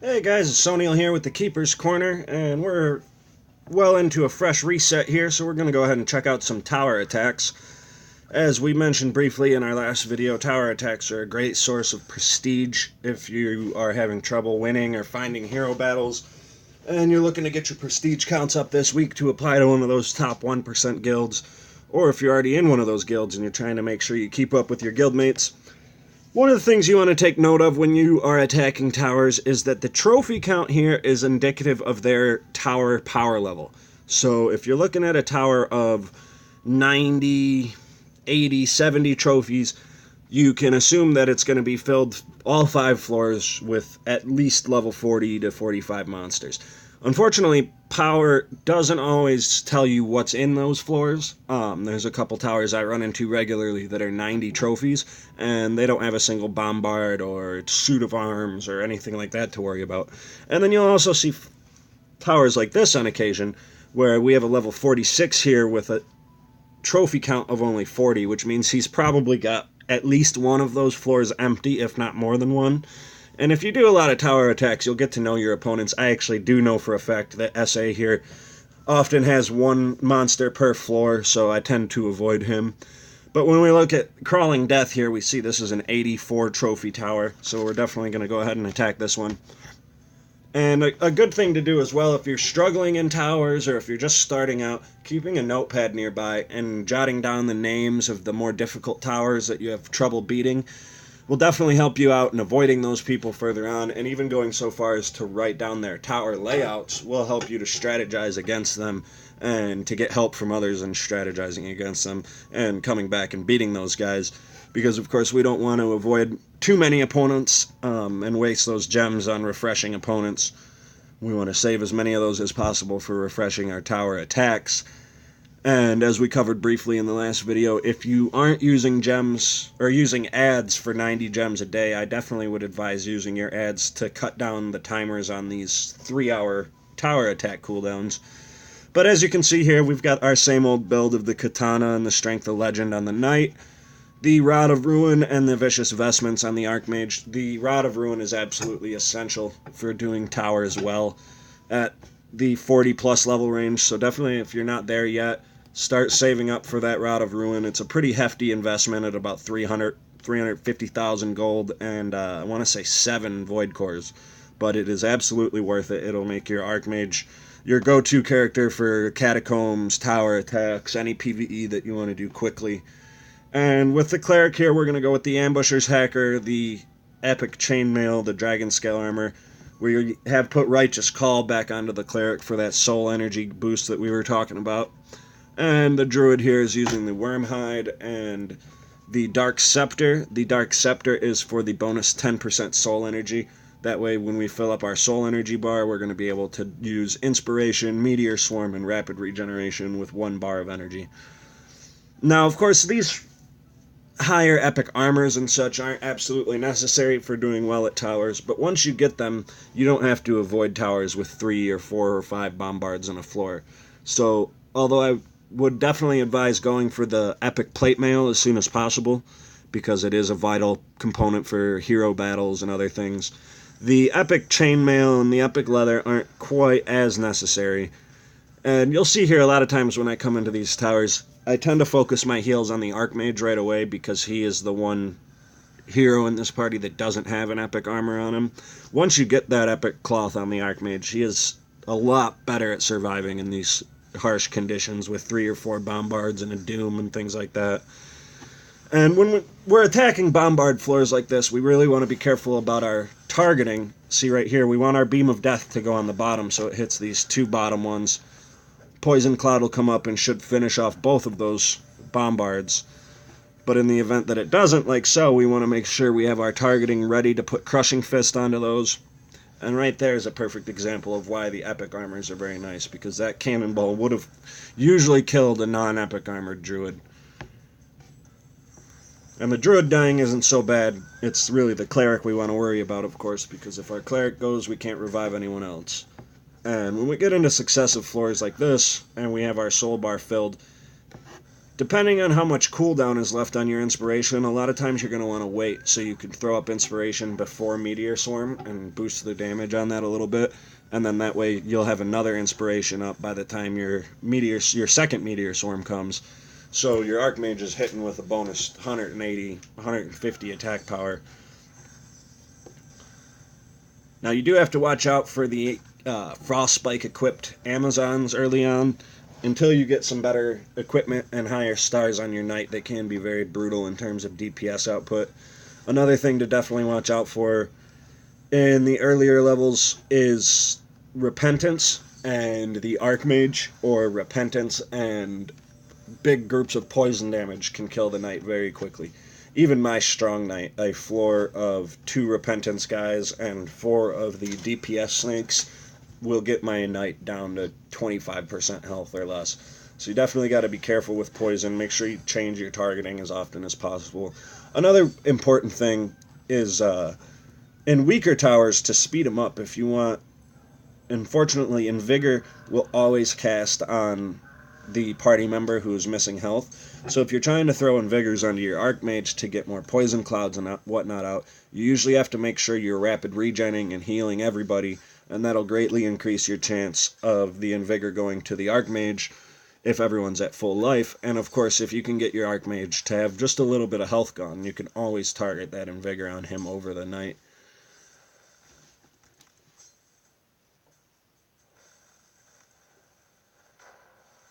Hey guys, it's O'Neil here with the Keeper's Corner, and we're well into a fresh reset here, so we're going to go ahead and check out some tower attacks. As we mentioned briefly in our last video, tower attacks are a great source of prestige if you are having trouble winning or finding hero battles, and you're looking to get your prestige counts up this week to apply to one of those top 1% guilds, or if you're already in one of those guilds and you're trying to make sure you keep up with your guildmates. One of the things you want to take note of when you are attacking towers is that the trophy count here is indicative of their tower power level. So if you're looking at a tower of 90, 80, 70 trophies, you can assume that it's going to be filled all 5 floors with at least level 40 to 45 monsters. Unfortunately, power doesn't always tell you what's in those floors. There's a couple towers I run into regularly that are 90 trophies, and they don't have a single bombard or suit of arms or anything like that to worry about. And then you'll also see towers like this on occasion, where we have a level 46 here with a trophy count of only 40, which means he's probably got at least one of those floors empty, if not more than one. And if you do a lot of tower attacks, you'll get to know your opponents. I actually do know for a fact that SA here often has one monster per floor, so I tend to avoid him. But when we look at Crawling Death here, we see this is an 84 trophy tower, so we're definitely going to go ahead and attack this one. And a good thing to do as well, if you're struggling in towers or if you're just starting out, keeping a notepad nearby and jotting down the names of the more difficult towers that you have trouble beating will definitely help you out in avoiding those people further on, and even going so far as to write down their tower layouts will help you to strategize against them and to get help from others in strategizing against them and coming back and beating those guys, because of course we don't want to avoid too many opponents and waste those gems on refreshing opponents. We want to save as many of those as possible for refreshing our tower attacks. And as we covered briefly in the last video, if you aren't using gems or using ads for 90 gems a day, I definitely would advise using your ads to cut down the timers on these 3-hour tower attack cooldowns. But as you can see here, we've got our same old build of the Katana and the Strength of Legend on the Knight, the Rod of Ruin and the Vicious Vestments on the Archmage. The Rod of Ruin is absolutely essential for doing towers well at the 40 plus level range, so definitely if you're not there yet, start saving up for that Rod of Ruin. It's a pretty hefty investment at about 350,000 gold and I want to say 7 Void Cores. But it is absolutely worth it. It'll make your Archmage your go-to character for catacombs, tower attacks, any PvE that you want to do quickly. And with the Cleric here, we're going to go with the Ambusher's Hacker, the Epic Chainmail, the Dragon Scale Armor. We have put Righteous Call back onto the Cleric for that soul energy boost that we were talking about. And the Druid here is using the Wormhide and the Dark Scepter. The Dark Scepter is for the bonus 10% soul energy. That way, when we fill up our soul energy bar, we're going to be able to use Inspiration, Meteor Swarm, and Rapid Regeneration with 1 bar of energy. Now, of course, these higher epic armors and such aren't absolutely necessary for doing well at towers, but once you get them, you don't have to avoid towers with 3 or 4 or 5 bombards on a floor. So, although I would definitely advise going for the epic plate mail as soon as possible, because it is a vital component for hero battles and other things, the epic chainmail and the epic leather aren't quite as necessary. And you'll see here a lot of times when I come into these towers, I tend to focus my heals on the Archmage right away because he is the one hero in this party that doesn't have an epic armor on him. Once you get that epic cloth on the Archmage, he is a lot better at surviving in these harsh conditions with 3 or 4 bombards and a doom and things like that. And when we're attacking bombard floors like this, we really want to be careful about our targeting. See right here, we want our Beam of Death to go on the bottom so it hits these 2 bottom ones. Poison Cloud will come up and should finish off both of those bombards. But in the event that it doesn't, like so, we want to make sure we have our targeting ready to put Crushing Fist onto those. And right there is a perfect example of why the epic armors are very nice, because that cannonball would have usually killed a non-epic armored druid. And the druid dying isn't so bad. It's really the cleric we want to worry about, of course, because if our cleric goes, we can't revive anyone else. And when we get into successive floors like this, and we have our soul bar filled, Depending on how much cooldown is left on your inspiration, a lot of times you're going to want to wait so you can throw up inspiration before Meteor Swarm and boost the damage on that a little bit, and then that way you'll have another inspiration up by the time your second Meteor Swarm comes. So your Archmage is hitting with a bonus 180, 150 attack power. Now you do have to watch out for the Frostspike equipped Amazons early on. Until you get some better equipment and higher stars on your knight, they can be very brutal in terms of DPS output. Another thing to definitely watch out for in the earlier levels is Repentance and the Archmage, or Repentance and big groups of poison damage can kill the knight very quickly. Even my strong knight, a floor of 2 Repentance guys and 4 of the DPS snakes, will get my knight down to 25% health or less. So you definitely got to be careful with poison. Make sure you change your targeting as often as possible. Another important thing is in weaker towers to speed them up if you want. Unfortunately, Invigor will always cast on the party member who is missing health. So if you're trying to throw Invigors onto your Archmage to get more poison clouds and whatnot out, you usually have to make sure you're rapid regening and healing everybody, and that'll greatly increase your chance of the Invigor going to the Archmage if everyone's at full life. And of course, if you can get your Archmage to have just a little bit of health gone, you can always target that Invigor on him over the knight.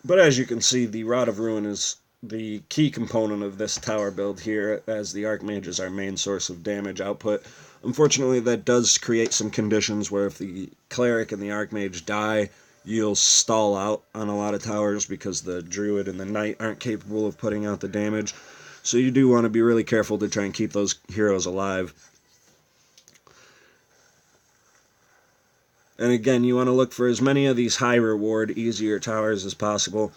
But as you can see, the Rod of Ruin is the key component of this tower build here, as the Archmage is our main source of damage output. Unfortunately, that does create some conditions where if the Cleric and the Archmage die, you'll stall out on a lot of towers because the Druid and the Knight aren't capable of putting out the damage. So you do want to be really careful to try and keep those heroes alive. And again, you want to look for as many of these high reward, easier towers as possible.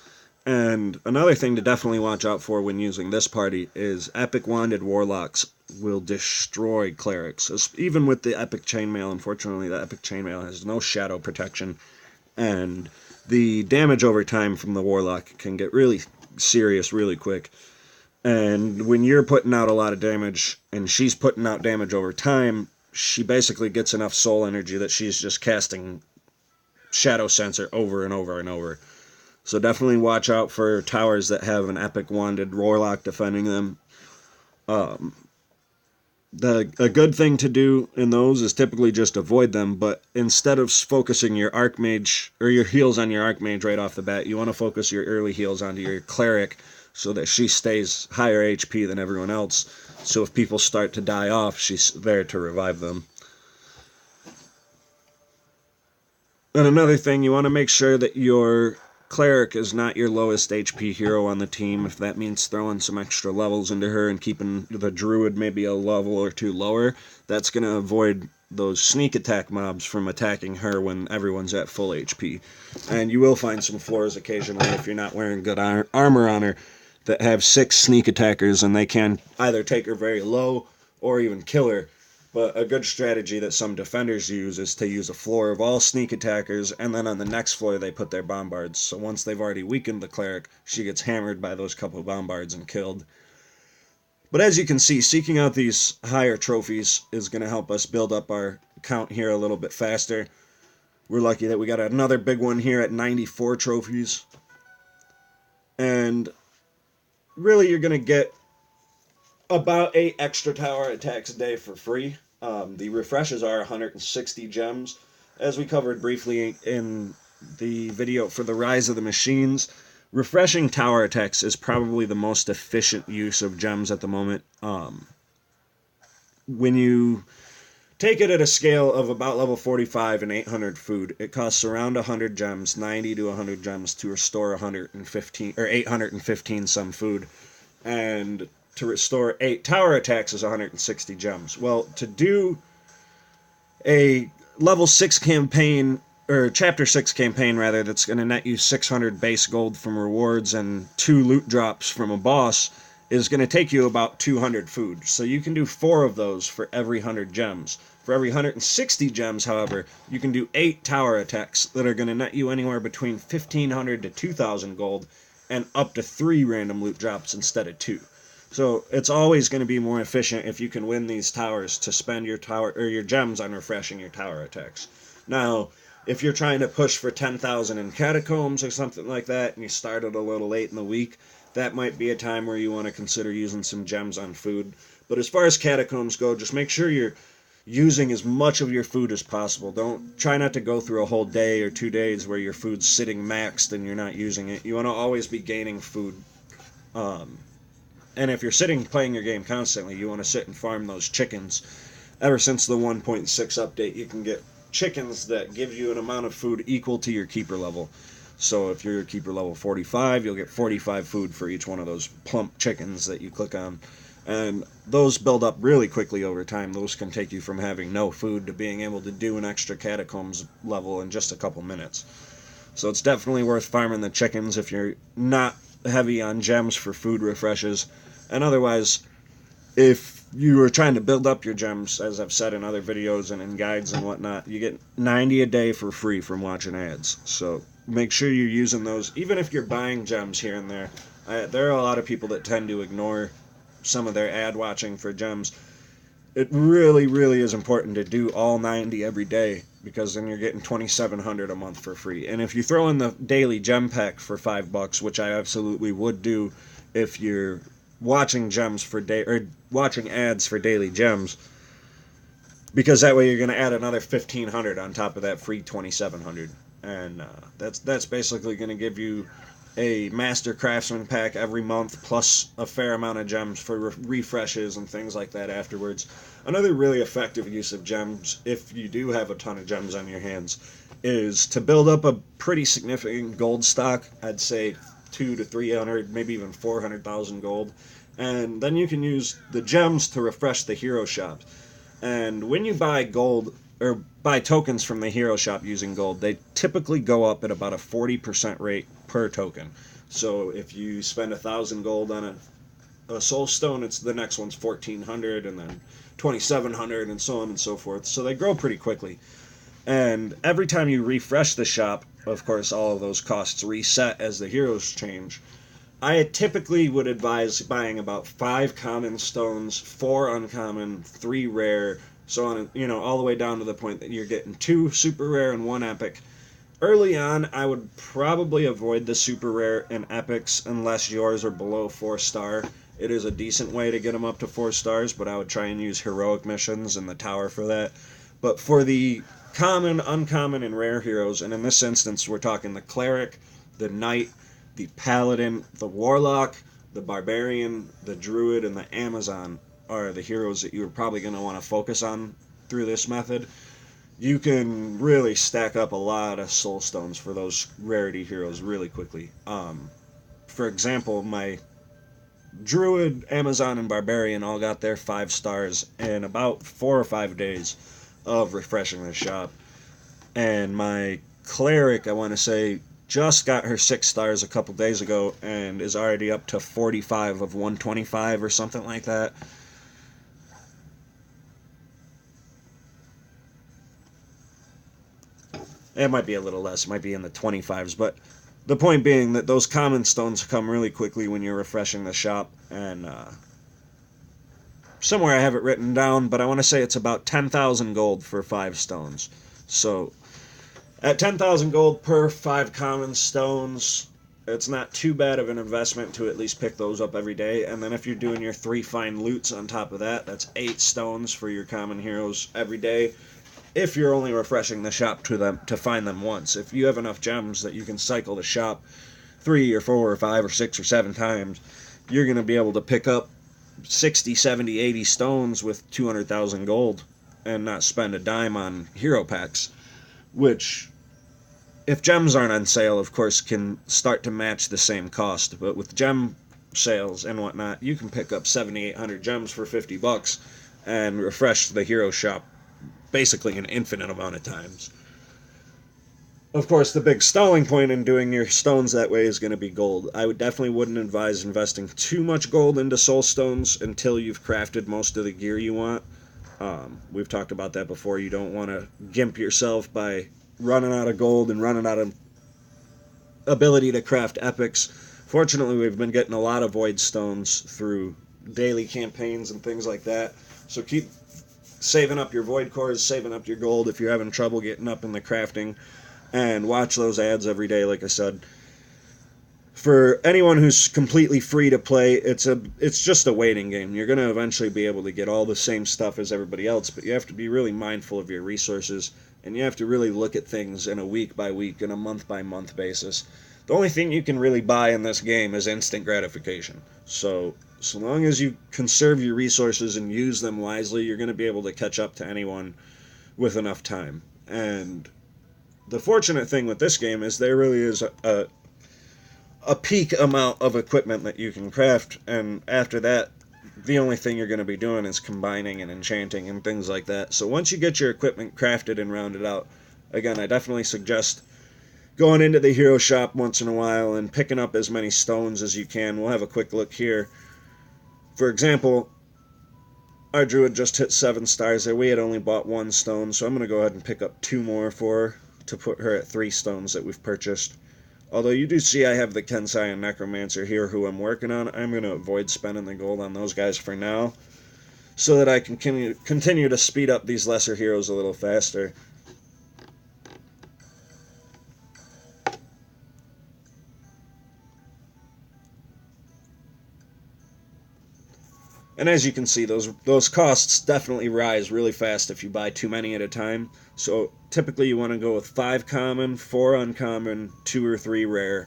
And another thing to definitely watch out for when using this party is Epic Wanded Warlocks will destroy Clerics. Even with the Epic Chainmail, unfortunately, the Epic Chainmail has no shadow protection. And the damage over time from the Warlock can get really serious really quick. And when you're putting out a lot of damage and she's putting out damage over time, she basically gets enough soul energy that she's just casting Shadow Sensor over and over and over. So definitely watch out for towers that have an Epic Wanded Warlock defending them. A good thing to do in those is typically just avoid them, but instead of focusing your Archmage, or your heals on your Archmage right off the bat, you want to focus your early heals onto your Cleric so that she stays higher HP than everyone else. So if people start to die off, she's there to revive them. And another thing, you want to make sure that your Cleric is not your lowest HP hero on the team, if that means throwing some extra levels into her and keeping the Druid maybe a level or 2 lower. That's going to avoid those sneak attack mobs from attacking her when everyone's at full HP. And you will find some floors occasionally, if you're not wearing good armor on her, that have 6 sneak attackers, and they can either take her very low or even kill her. But a good strategy that some defenders use is to use a floor of all sneak attackers, and then on the next floor they put their bombards. So once they've already weakened the Cleric, she gets hammered by those couple of bombards and killed. But as you can see, seeking out these higher trophies is going to help us build up our count here a little bit faster. We're lucky that we got another big one here at 94 trophies. And really, you're going to get about 8 extra tower attacks a day for free. The refreshes are 160 gems. As we covered briefly in the video for the Rise of the Machines, refreshing tower attacks is probably the most efficient use of gems at the moment. When you take it at a scale of about level 45 and 800 food, it costs around 100 gems, 90 to 100 gems to restore 115 or 815 some food. And to restore 8 tower attacks is 160 gems. Well, to do a level 6 campaign, or chapter 6 campaign rather, that's going to net you 600 base gold from rewards and 2 loot drops from a boss, is going to take you about 200 food. So you can do 4 of those for every 100 gems. For every 160 gems, however, you can do 8 tower attacks that are going to net you anywhere between 1,500 to 2,000 gold, and up to 3 random loot drops instead of 2. So it's always going to be more efficient if you can win these towers to spend your tower or your gems on refreshing your tower attacks. Now, if you're trying to push for 10,000 in catacombs or something like that, and you started a little late in the week, that might be a time where you want to consider using some gems on food. But as far as catacombs go, just make sure you're using as much of your food as possible. Don't try not to go through a whole day or 2 days where your food's sitting maxed and you're not using it. You want to always be gaining food. And if you're sitting playing your game constantly, you want to sit and farm those chickens. Ever since the 1.6 update, you can get chickens that give you an amount of food equal to your keeper level. So if you're keeper level 45, you'll get 45 food for each one of those plump chickens that you click on. And those build up really quickly over time. Those can take you from having no food to being able to do an extra catacombs level in just a couple minutes. So it's definitely worth farming the chickens if you're not heavy on gems for food refreshes. And otherwise, if you are trying to build up your gems, as I've said in other videos and in guides and whatnot, you get 90 a day for free from watching ads. So make sure you're using those. Even if you're buying gems here and there, there are a lot of people that tend to ignore some of their ad watching for gems. It really, really is important to do all 90 every day, because then you're getting 2,700 a month for free. And if you throw in the daily gem pack for $5, which I absolutely would do if you're watching gems for watching ads for daily gems, because that way you're going to add another 1,500 on top of that free 2,700, and that's basically going to give you a Master Craftsman pack every month, plus a fair amount of gems for refreshes and things like that afterwards. Another really effective use of gems, if you do have a ton of gems on your hands, is to build up a pretty significant gold stock. I'd say 200 to 300, maybe even 400,000 gold. And then you can use the gems to refresh the hero shops. And when you buy gold, or buy tokens from the hero shop using gold, they typically go up at about a 40% rate per token. So if you spend 1,000 gold on a soul stone, it's the next one's 1,400, and then 2,700, and so on and so forth. So they grow pretty quickly. And every time you refresh the shop, of course, all of those costs reset as the heroes change. I typically would advise buying about 5 common stones, 4 uncommon, 3 rare, so on, all the way down to the point that you're getting 2 super rare and 1 epic. Early on, I would probably avoid the super rare and epics unless yours are below 4 star. It is a decent way to get them up to 4 stars, but I would try and use heroic missions and the tower for that. But for the common, uncommon, and rare heroes, and in this instance we're talking the Cleric, the Knight, the Paladin, the Warlock, the Barbarian, the Druid, and the Amazon are the heroes that you're probably going to want to focus on through this method. You can really stack up a lot of soul stones for those rarity heroes really quickly. For example, my Druid, Amazon, and Barbarian all got their 5 stars in about 4 or 5 days of refreshing the shop. And my Cleric, I want to say, just got her 6 stars a couple days ago and is already up to 45 of 125 or something like that. It might be a little less, it might be in the 25s, but the point being that those common stones come really quickly when you're refreshing the shop. And somewhere I have it written down, but I want to say it's about 10,000 gold for 5 stones. So at 10,000 gold per 5 common stones, it's not too bad of an investment to at least pick those up every day. And then if you're doing your 3 fine loots on top of that, that's 8 stones for your common heroes every day, if you're only refreshing the shop to find them once. If you have enough gems that you can cycle the shop 3 or 4 or 5 or 6 or 7 times, you're going to be able to pick up 60, 70, 80 stones with 200,000 gold and not spend a dime on hero packs, which, if gems aren't on sale, of course, can start to match the same cost. But with gem sales and whatnot, you can pick up 7,800 gems for $50 and refresh the hero shop basically an infinite amount of times. Of course, the big stalling point in doing your stones that way is going to be gold. I definitely wouldn't advise investing too much gold into soul stones until you've crafted most of the gear you want. We've talked about that before. You don't want to gimp yourself by running out of gold and running out of ability to craft epics Fortunately, we've been getting a lot of void stones through daily campaigns and things like that. So keep saving up your void cores, saving up your gold if you're having trouble getting up in the crafting, and watch those ads every day, like I said. For anyone who's completely free to play, it's just a waiting game. You're going to eventually be able to get all the same stuff as everybody else, but you have to be really mindful of your resources, and you have to really look at things in a week-by-week and a month-by-month basis. The only thing you can really buy in this game is instant gratification. So long as you conserve your resources and use them wisely, you're going to be able to catch up to anyone with enough time. And the fortunate thing with this game is there really is a peak amount of equipment that you can craft, and after that, the only thing you're going to be doing is combining and enchanting and things like that. So once you get your equipment crafted and rounded out, again, I definitely suggest going into the hero shop once in a while and picking up as many stones as you can. We'll have a quick look here. For example, our druid just hit 7 stars there. We had only bought 1 stone, so I'm going to go ahead and pick up 2 more for her to put her at 3 stones that we've purchased. Although you do see I have the Kensai and Necromancer here who I'm working on. I'm going to avoid spending the gold on those guys for now, so that I can continue to speed up these lesser heroes a little faster. And as you can see, those costs definitely rise really fast if you buy too many at a time. So typically you want to go with 5 common, 4 uncommon, 2 or 3 rare.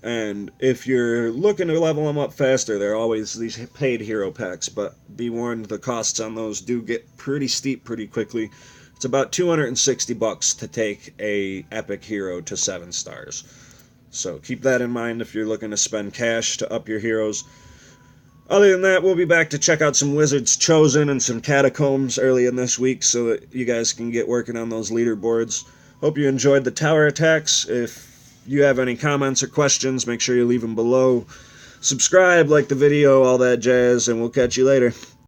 And if you're looking to level them up faster, there are always these paid hero packs, but be warned, the costs on those do get pretty steep pretty quickly. It's about $260 to take a epic hero to 7 stars. So keep that in mind if you're looking to spend cash to up your heroes. Other than that, we'll be back to check out some Wizards Chosen and some Catacombs early in this week so that you guys can get working on those leaderboards. Hope you enjoyed the tower attacks. If you have any comments or questions, make sure you leave them below. Subscribe, like the video, all that jazz, and we'll catch you later.